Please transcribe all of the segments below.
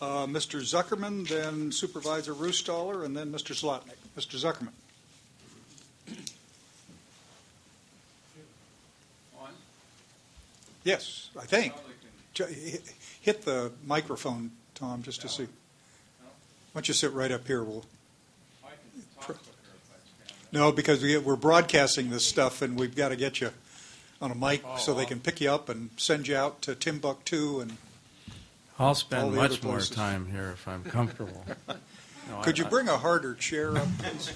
Mr. Zuckerman, then Supervisor Rustaller, and then Mr. Zlotnick. Mr. Zuckerman. On? Yes, I think. Hit the microphone, Tom, just to see. Why don't you sit right up here? I can talk with her if I can. No, because we're broadcasting this stuff, and we've got to get you on a mic so they can pick you up and send you out to Timbuktu. And I'll spend much more time here if I'm comfortable. Could you bring a harder chair up, please?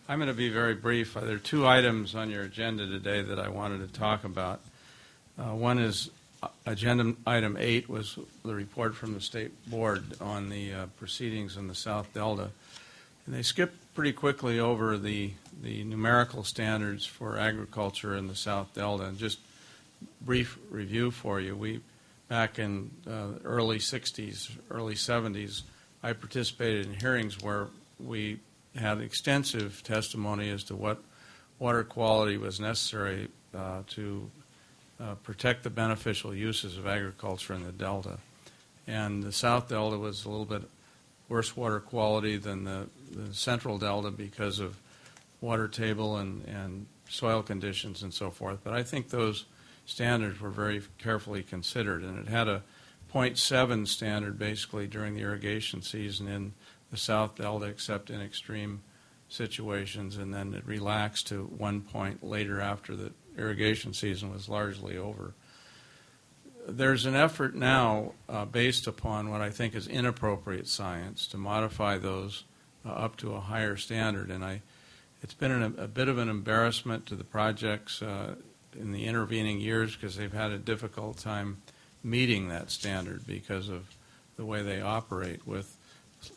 I'm going to be very brief. There are two items on your agenda today that I wanted to talk about. One is agenda item 8 was the report from the State Board on the proceedings in the South Delta. And they skipped pretty quickly over the numerical standards for agriculture in the South Delta. And just brief review for you. Back in early 60s, early 70s, I participated in hearings where we had extensive testimony as to what water quality was necessary to protect the beneficial uses of agriculture in the Delta. And the South Delta was a little bit worse water quality than the Central Delta because of water table and soil conditions and so forth. But I think those standards were very carefully considered, and it had a 0.7 standard basically during the irrigation season in the South Delta, except in extreme situations, and then it relaxed to 1 point later after the irrigation season was largely over. There's an effort now based upon what I think is inappropriate science to modify those up to a higher standard, and it's been a bit of an embarrassment to the projects in the intervening years because they've had a difficult time meeting that standard because of the way they operate with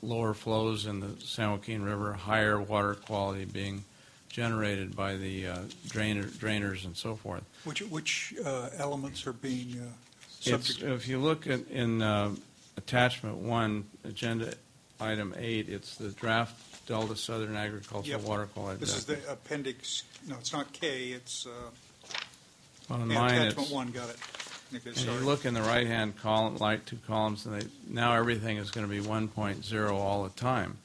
lower flows in the San Joaquin River, higher water quality being generated by the drainers and so forth. Which elements are being subject? If you look in attachment 1, agenda item 8, it's the draft Delta Southern Agricultural Water Quality. This is the appendix. No, it's not K. It's well, in mine attachment 1. Got it. Okay, and you look in the right-hand column, like 2 columns, and now everything is going to be 1.0 all the time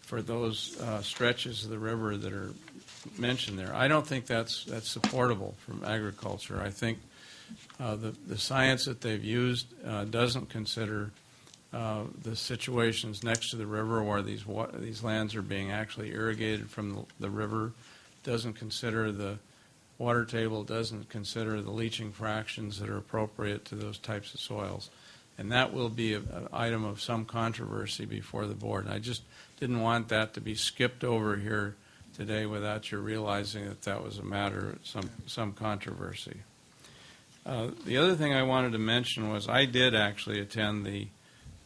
for those stretches of the river that are mentioned there. I don't think that's supportable from agriculture. I think the science that they've used doesn't consider the situations next to the river where these lands are being actually irrigated from the river, doesn't consider the water table, doesn't consider the leaching fractions that are appropriate to those types of soils. And that will be an item of some controversy before the board. And I just didn't want that to be skipped over here today without you realizing that that was a matter of some controversy. The other thing I wanted to mention was I did actually attend the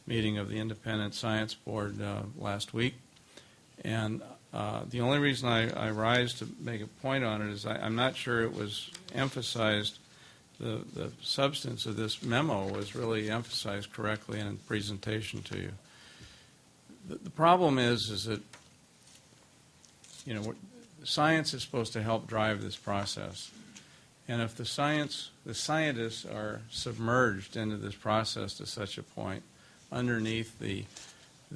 meeting of the Independent Science Board last week. And the only reason I rise to make a point on it is I'm not sure it was emphasized, the substance of this memo was really emphasized correctly in the presentation to you. The problem is that, science is supposed to help drive this process. And if the scientists are submerged into this process to such a point underneath the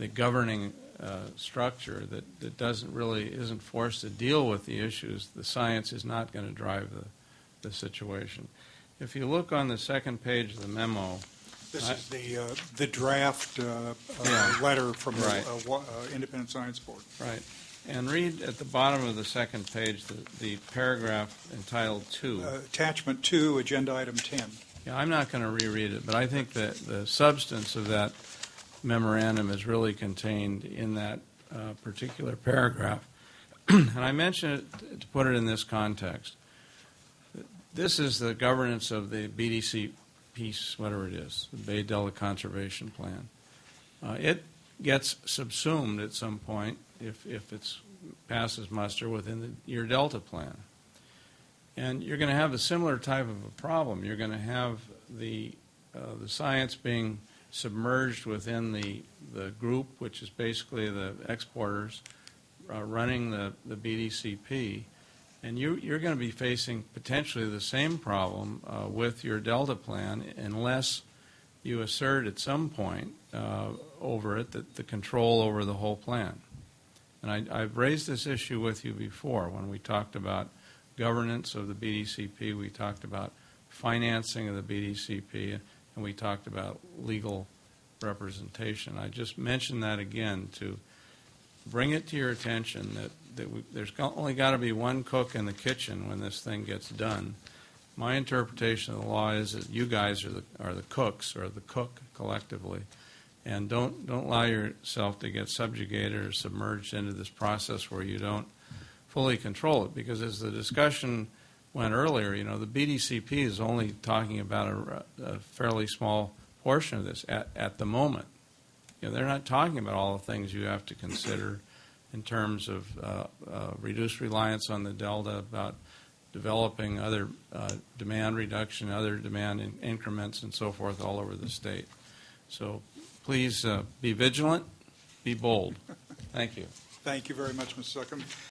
governing structure that isn't forced to deal with the issues, the science is not going to drive the situation. If you look on the second page of the memo, this is the draft letter from the Independent Science Board. Right. And read at the bottom of the second page the paragraph entitled 2. Attachment 2, agenda item 10. Yeah, I'm not going to reread it, but I think that the substance of that memorandum is really contained in that particular paragraph. And I mention it to put it in this context. This is the governance of the BDC piece, whatever it is, the Bay Delta Conservation Plan. It gets subsumed at some point if it passes muster within your Delta plan. And you're going to have a similar type of a problem. You're going to have the science being submerged within the group, which is basically the exporters running the BDCP, and you're going to be facing potentially the same problem with your Delta plan unless you assert at some point over it that the control over the whole plan. And I've raised this issue with you before when we talked about governance of the BDCP, we talked about financing of the BDCP, and we talked about legal representation. I just mentioned that again to bring it to your attention that there's only got to be one cook in the kitchen when this thing gets done. My interpretation of the law is that you guys are the cooks, or the cook collectively, and don't allow yourself to get subjugated or submerged into this process where you don't fully control it. Because as the discussion went earlier, the BDCP is only talking about a fairly small portion of this at the moment. They're not talking about all the things you have to consider in terms of reduced reliance on the Delta, about developing other demand reduction, other demand increments, and so forth all over the state. So please be vigilant, be bold. Thank you. Thank you very much, Mr. Zuckerman.